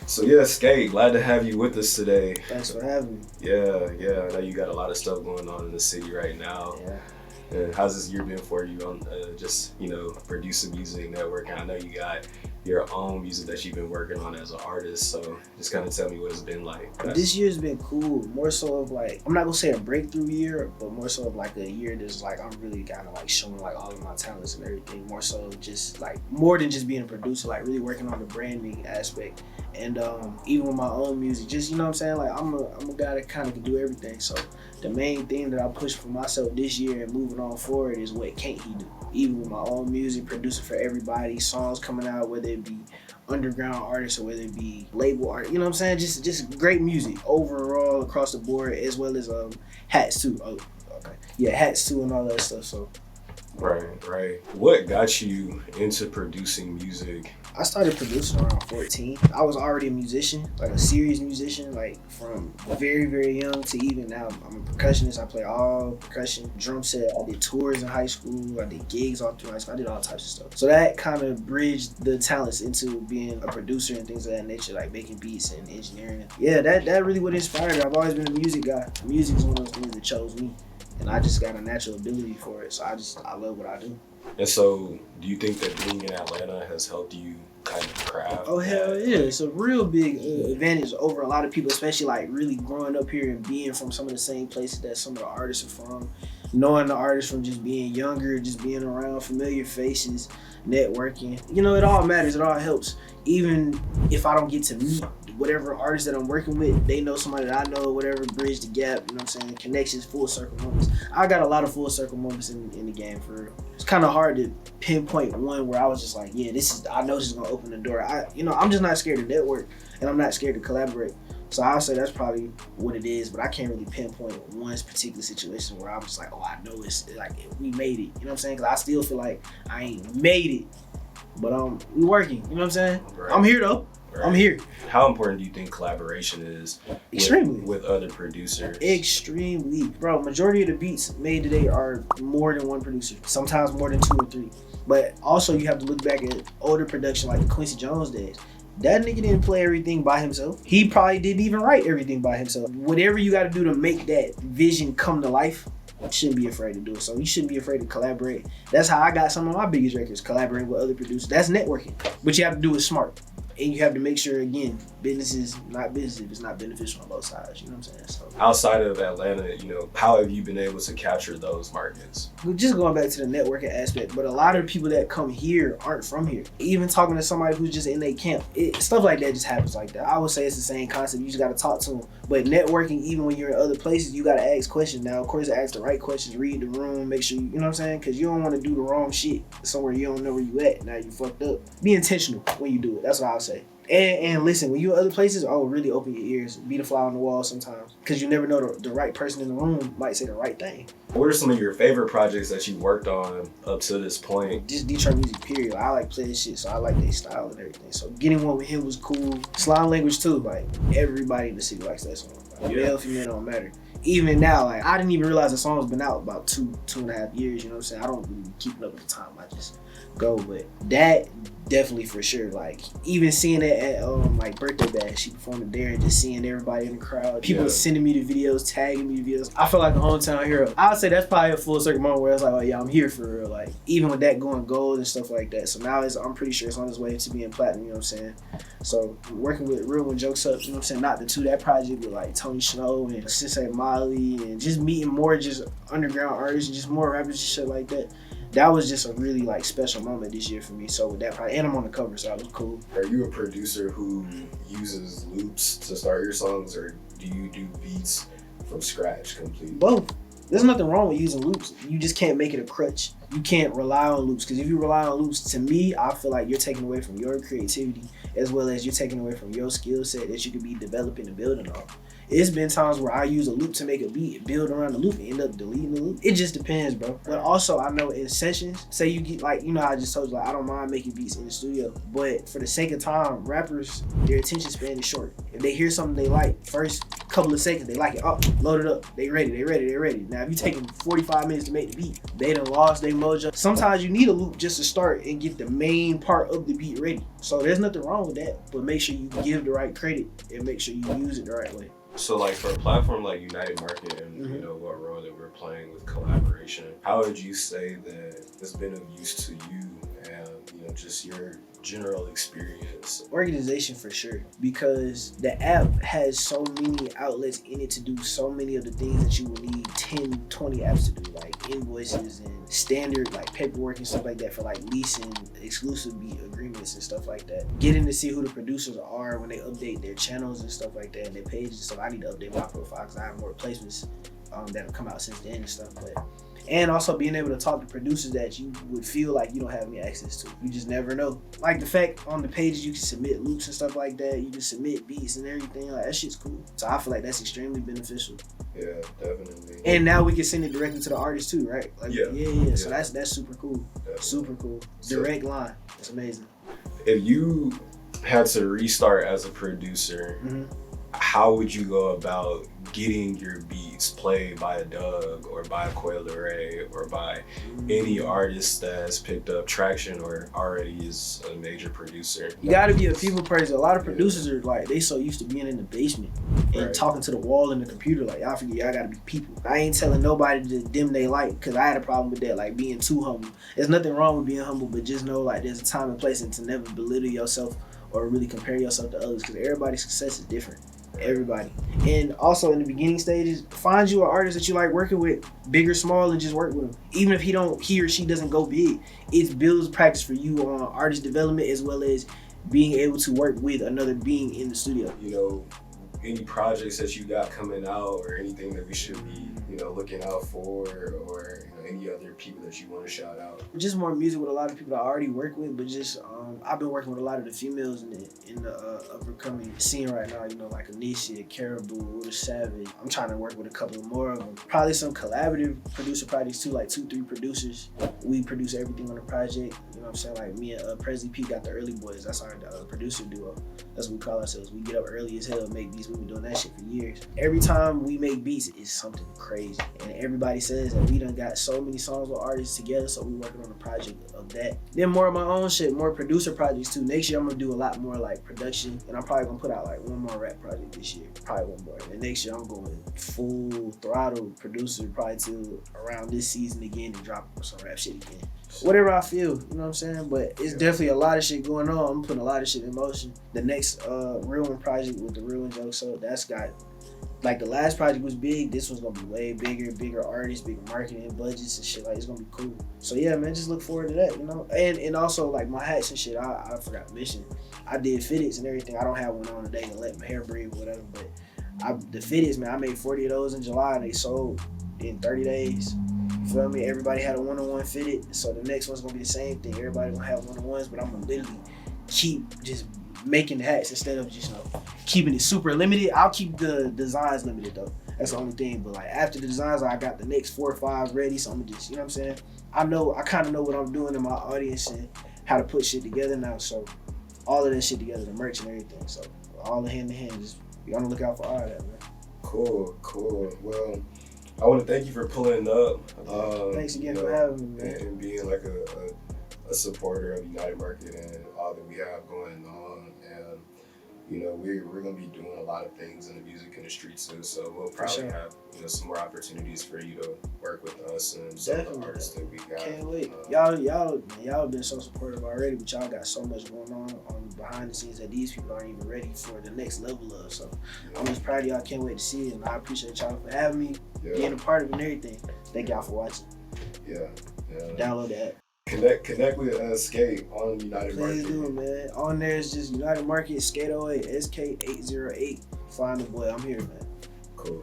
So yeah, Skate, glad to have you with us today. Thanks for having me. Yeah, I know you got a lot of stuff going on in the city right now. Yeah. And how's this year been for you on just, producing music, networking? I know you got your own music that you've been working on as an artist, so just kind of tell me what it's been like. This year's been cool. More so of like, I'm not gonna say a breakthrough year, but more so of like a year that's like, I'm really kind of like showing like all of my talents and everything. More so just like, more than just being a producer, like really working on the branding aspect. And even with my own music, just, you know what I'm saying? Like, I'm a guy that kind of can do everything. So the main thing that I push for myself this year and moving on forward is what can't he do? Even with my own music, producing for everybody, songs coming out, whether it be underground artists or whether it be label art, you know what I'm saying? Just great music overall across the board, as well as hats too. Oh, okay. Yeah, hats too and all that stuff. So Right. What got you into producing music? I started producing around 14. I was already a musician, like a serious musician, like from very, very young to even now. I'm a percussionist. I play all percussion, drum set. I did tours in high school. I did gigs all through high school. I did all types of stuff. So that kind of bridged the talents into being a producer and things of that nature, like making beats and engineering. Yeah, that really what inspired me. I've always been a music guy. Music is one of those things that chose me. And I just got a natural ability for it. So I love what I do. And so, do you think that being in Atlanta has helped you kind of craft? Oh, hell yeah. It's a real big advantage over a lot of people, especially like really growing up here and being from some of the same places that some of the artists are from. Knowing the artists from just being younger, just being around familiar faces, networking. You know, it all matters. It all helps. Even if I don't get to meet whatever artist that I'm working with, they know somebody that I know, whatever, bridge the gap, you know what I'm saying? Connections, full circle moments. I got a lot of full circle moments in the game for real. It's kind of hard to pinpoint one where I was just like, yeah, I know this is gonna open the door. I'm just not scared to network and I'm not scared to collaborate. So I'll say that's probably what it is, but I can't really pinpoint one particular situation where I'm just like, oh, I know it's like, we made it. You know what I'm saying? Because I still feel like I ain't made it, but we working. You know what I'm saying? Right. I'm here though. Right. I'm here. How important do you think collaboration is with other producers? Extremely. Bro, majority of the beats made today are more than one producer. Sometimes more than 2 or 3. But also you have to look back at older production like the Quincy Jones days. That nigga didn't play everything by himself. He probably didn't even write everything by himself. Whatever you gotta do to make that vision come to life, you shouldn't be afraid to do it. So you shouldn't be afraid to collaborate. That's how I got some of my biggest records, collaborating with other producers. That's networking. But you have to do it smart. And you have to make sure, again, business is not business if it's not beneficial on both sides. You know what I'm saying? So outside of Atlanta, how have you been able to capture those markets? Just going back to the networking aspect, but a lot of people that come here aren't from here. Even talking to somebody who's just in their camp, stuff like that just happens like that. I would say it's the same concept. You just got to talk to them. But networking, even when you're in other places, you got to ask questions. Now, of course, ask the right questions, read the room, make sure you know what I'm saying? Because you don't want to do the wrong shit somewhere you don't know where you at. Now you fucked up. Be intentional when you do it. That's what I would say. And listen, when you're in other places, really open your ears. Be the fly on the wall sometimes. Because you never know, the right person in the room might say the right thing. What are some of your favorite projects that you worked on up to this point? Just Detroit music, period. I like playing shit, so I like their style and everything. So getting one with him was cool. Slang language too. Like, everybody in the city likes that song. Like, male, female, don't matter. Even now, like, I didn't even realize the song has been out about 2.5 years, you know what I'm saying? I don't really keep it up with the time. I just go, but that definitely for sure. Like, even seeing it at like birthday bash, she performed there and just seeing everybody in the crowd, people sending me the videos, tagging me the videos. I feel like a hometown hero. I would say that's probably a full circle moment where it's like, oh yeah, I'm here for real. Like, even with that going gold and stuff like that. So now I'm pretty sure it's on its way to being platinum, you know what I'm saying? So working with Real One Jokes Up, you know what I'm saying? Not the two, that project with like Tony Snow and Sensei Molly and just meeting more just underground artists and just more rappers and shit like that. That was just a really like special moment this year for me. So with that project, and I'm on the cover, so that was cool. Are you a producer who uses loops to start your songs, or do you do beats from scratch completely? Both. There's nothing wrong with using loops. You just can't make it a crutch. You can't rely on loops, because if you rely on loops, to me, I feel like you're taking away from your creativity as well as you're taking away from your skill set that you could be developing and building on. It's been times where I use a loop to make a beat, build around the loop, and end up deleting the loop. It just depends, bro. But also, I know in sessions, say you get like, how I just told you, like, I don't mind making beats in the studio, but for the sake of time, rappers, their attention span is short. If they hear something they like, first couple of seconds, they like it, oh, load it up, they ready. Now if you take them 45 minutes to make the beat, they done lost their mojo. Sometimes you need a loop just to start and get the main part of the beat ready. So there's nothing wrong with that, but make sure you give the right credit and make sure you use it the right way. So like for a platform like United Market and you know what role that we're playing with collaboration, how would you say that it's been of use to you and you know just your general experience? Organization for sure, because the app has so many outlets in it to do so many of the things that you will need 10, 20 apps to do, like invoices and standard like paperwork and stuff like that for like leasing, exclusive beat agreements and stuff like that. Getting to see who the producers are when they update their channels and stuff like that and their pages and stuff. I need to update my profile because I have more placements that have come out since then and stuff. And also being able to talk to producers that you would feel like you don't have any access to. You just never know. Like the fact on the pages you can submit loops and stuff like that. You can submit beats and everything. Like that shit's cool. So I feel like that's extremely beneficial. Yeah, definitely. And now we can send it directly to the artist too, right? Like, yeah. So that's super cool. Definitely. Super cool. Direct line. It's amazing. If you had to restart as a producer, how would you go about getting your beats played by a Doug or by a Coil Ray or by any artist that's picked up traction or already is a major producer? You gotta be a people person. A lot of producers are like, they so used to being in the basement and talking to the wall in the computer. Like, y'all forget, y'all gotta be people. I ain't telling nobody to dim they light, because I had a problem with that, like being too humble. There's nothing wrong with being humble, but just know like there's a time and place, and to never belittle yourself or really compare yourself to others, because everybody's success is different. Everybody. And also in the beginning stages, find you an artist that you like working with, big or small, and just work with them. Even if he or she doesn't go big, it builds practice for you on artist development as well as being able to work with another being in the studio. You know, any projects that you got coming out or anything that we should be, you know, looking out for, or you know, any other people that you want to shout out? Just more music with a lot of people that I already work with, but just I've been working with a lot of the females in the upcoming scene right now. You know, like Anisha, Caribou, Uda Savage. I'm trying to work with a couple more of them. Probably some collaborative producer projects too, like 2-3 producers. We produce everything on the project. You know what I'm saying? Like me and Presley P got the Early Boys. That's our producer duo. That's what we call ourselves. We get up early as hell, make beats. We've been doing that shit for years. Every time we make beats, it's something crazy. And everybody says that we done got so many songs with artists together, so we working on a project of that. Then more of my own shit, more producer projects too. Next year I'm gonna do a lot more like production, and I'm probably gonna put out like one more rap project this year. Probably one more. And next year I'm going full throttle producer probably till around this season again and drop some rap shit again. Whatever I feel, you know what I'm saying? But it's definitely a lot of shit going on. I'm putting a lot of shit in motion. The next Real One project with the Real One joke, so that's got, like the last project was big, this one's gonna be way bigger artists, bigger marketing budgets and shit. Like it's gonna be cool. So yeah, man, just look forward to that, you know? And also like my hats and shit, I forgot to mention. I did fitteds and everything. I don't have one on today to let my hair breathe or whatever, but the fitteds, man, I made 40 of those in July and they sold in 30 days. You feel me? Everybody had a one-on-one fitted, so the next one's gonna be the same thing. Everybody gonna have one-on-ones, but I'm gonna literally keep just making the hats instead of just, you know, keeping it super limited. I'll keep the designs limited though. That's the only thing. But like after the designs, I got the next 4 or 5 ready, so I'm gonna just, you know what I'm saying? I kind of know what I'm doing in my audience and how to put shit together now. So all of that shit together, the merch and everything. So all the hand in hand, just be on the lookout for all of that, man. Cool. Well, I want to thank you for pulling up. Thanks again for having me, man. And being like a supporter of United Market and all that we have going on. And you know, we're gonna be doing a lot of things in the music industry too. So we'll probably have, you know, some more opportunities for you to work with us and some of the artists that we got. Can't wait. Y'all been so supportive already, but y'all got so much going on behind the scenes that these people aren't even ready for the next level of. So I'm just proud of y'all. Can't wait to see it, and I appreciate y'all for having me, being a part of it and everything. Thank y'all for watching. Yeah. Download the app. Connect with Skate on United Market. Please do, man. On there is just United Market, SK808, SK808. Find the boy. I'm here, man. Cool.